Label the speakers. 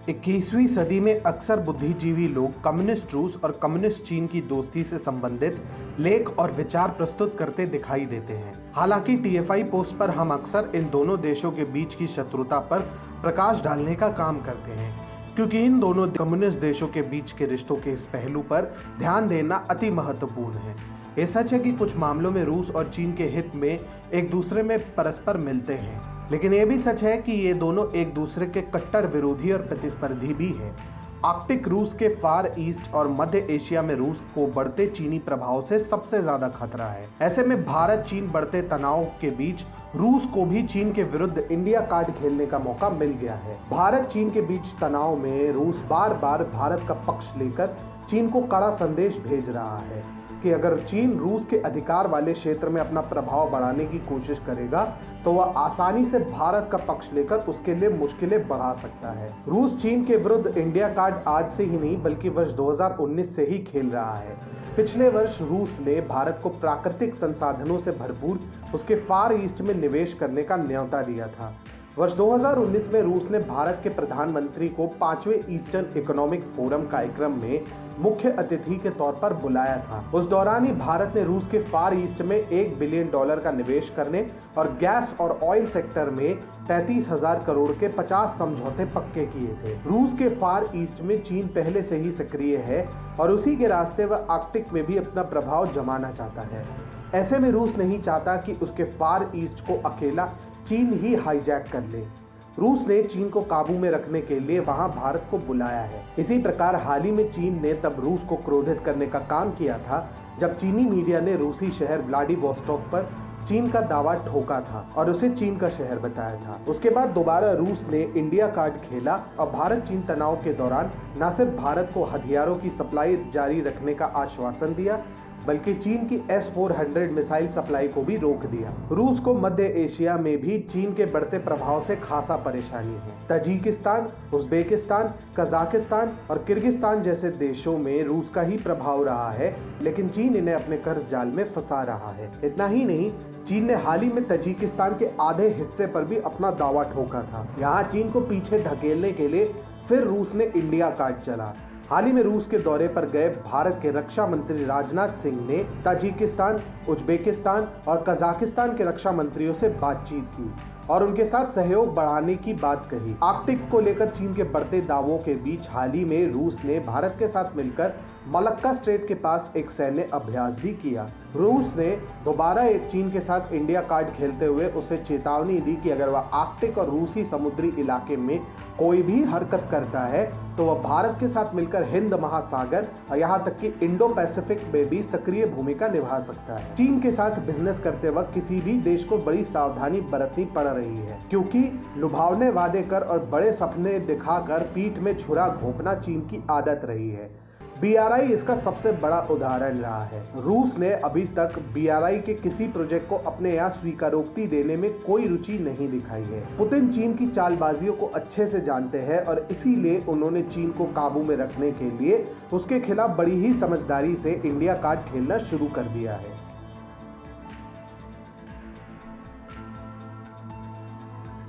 Speaker 1: 21वीं सदी में अक्सर बुद्धिजीवी लोग कम्युनिस्ट रूस और कम्युनिस्ट चीन की दोस्ती से संबंधित लेख और विचार प्रस्तुत करते दिखाई देते हैं। हालांकि टीएफआई पोस्ट पर हम अक्सर इन दोनों देशों के बीच की शत्रुता पर प्रकाश डालने का काम करते हैं, क्योंकि इन दोनों कम्युनिस्ट देशों के बीच के रिश्तों के इस पहलू पर ध्यान देना अति महत्वपूर्ण है। ये सच है कि कुछ मामलों में रूस और चीन के हित में एक दूसरे में परस्पर मिलते हैं, लेकिन ये भी सच है कि ये दोनों एक दूसरे के कट्टर विरोधी और प्रतिस्पर्धी भी हैं। आर्कटिक रूस के फार ईस्ट और मध्य एशिया में रूस को बढ़ते चीनी प्रभाव से सबसे ज्यादा खतरा है। ऐसे में भारत चीन बढ़ते तनाव के बीच रूस को भी चीन के विरुद्ध इंडिया कार्ड खेलने का मौका मिल गया है। भारत चीन के बीच तनाव में रूस बार बार भारत का पक्ष लेकर चीन को कड़ा संदेश भेज रहा है कि अगर चीन रूस के अधिकार वाले क्षेत्र में अपना प्रभाव बढ़ाने की कोशिश करेगा तो वह आसानी से भारत का पक्ष लेकर उसके लिए मुश्किलें बढ़ा सकता है। रूस चीन के विरुद्ध इंडिया कार्ड आज से ही नहीं बल्कि वर्ष 2019 से ही खेल रहा है। पिछले वर्ष रूस ने भारत को प्राकृतिक संसाधनों से भरपूर उसके फार ईस्ट में निवेश करने का न्योता दिया था। वर्ष 2019 में रूस ने भारत के प्रधानमंत्री को 5वें ईस्टर्न इकोनॉमिक फोरम कार्यक्रम में मुख्य अतिथि के तौर पर बुलाया था। उस दौरान ही भारत ने रूस के फार ईस्ट में $1 बिलियन का निवेश करने और गैस और ऑयल सेक्टर में 35,000 करोड़ के 50 समझौते पक्के किए थे। रूस के फार ईस्ट में चीन पहले से ही सक्रिय है और उसी के रास्ते वह आर्कटिक में भी अपना प्रभाव जमाना चाहता है। ऐसे में रूस नहीं चाहता कि उसके फार ईस्ट को अकेला चीन ही हाईजैक कर ले। रूस ने चीन को काबू में रखने के लिए वहां भारत को बुलाया है। इसी प्रकार हाल ही में चीन ने तब रूस को क्रोधित करने का काम किया था जब चीनी मीडिया ने रूसी शहर व्लादिवोस्टोक पर चीन का दावा ठोका था और उसे चीन का शहर बताया था। उसके बाद दोबारा रूस ने इंडिया कार्ड खेला और भारत चीन तनाव के दौरान न सिर्फ भारत को हथियारों की सप्लाई जारी रखने का आश्वासन दिया बल्कि चीन की S-400 मिसाइल सप्लाई को भी रोक दिया। रूस को मध्य एशिया में भी चीन के बढ़ते प्रभाव से खासा परेशानी है। तजिकिस्तान, उज्बेकिस्तान, कजाकिस्तान और किर्गिस्तान जैसे देशों में रूस का ही प्रभाव रहा है, लेकिन चीन इन्हें अपने कर्ज जाल में फंसा रहा है। इतना ही नहीं, चीन ने हाल ही में तजिकिस्तान के आधे हिस्से पर भी अपना दावा ठोका था। यहाँ चीन को पीछे धकेलने के लिए फिर रूस ने इंडिया कार्ड चला। हाल ही में रूस के दौरे पर गए भारत के रक्षा मंत्री राजनाथ सिंह ने ताजिकिस्तान, उज्बेकिस्तान और कजाकिस्तान के रक्षा मंत्रियों से बातचीत की और उनके साथ सहयोग बढ़ाने की बात कही। आर्कटिक को लेकर चीन के बढ़ते दावों के बीच हाल ही में रूस ने भारत के साथ मिलकर मलक्का स्ट्रेट के पास एक सैन्य अभ्यास भी किया। रूस ने दोबारा एक चीन के साथ इंडिया कार्ड खेलते हुए उसे चेतावनी दी कि अगर वह आर्कटिक और रूसी समुद्री इलाके में कोई भी हरकत करता है तो वह भारत के साथ मिलकर हिंद महासागर और यहाँ तक कि इंडो पैसिफिक में भी सक्रिय भूमिका निभा सकता है। चीन के साथ बिजनेस करते वक्त किसी भी देश को बड़ी सावधानी बरतनी पड़ रही है, क्योंकि लुभावने वादे कर और बड़े सपने दिखाकर पीठ में छुरा घोंपना चीन की आदत रही है। BRI इसका सबसे बड़ा उदाहरण रहा है। रूस ने अभी तक BRI के किसी प्रोजेक्ट को अपने यहाँ स्वीकारोक्ति देने में कोई रुचि नहीं दिखाई है। पुतिन चीन की चालबाजियों को अच्छे से जानते हैं और इसीलिए उन्होंने चीन को काबू में रखने के लिए उसके खिलाफ बड़ी ही समझदारी से इंडिया कार्ड खेलना शुरू कर दिया है।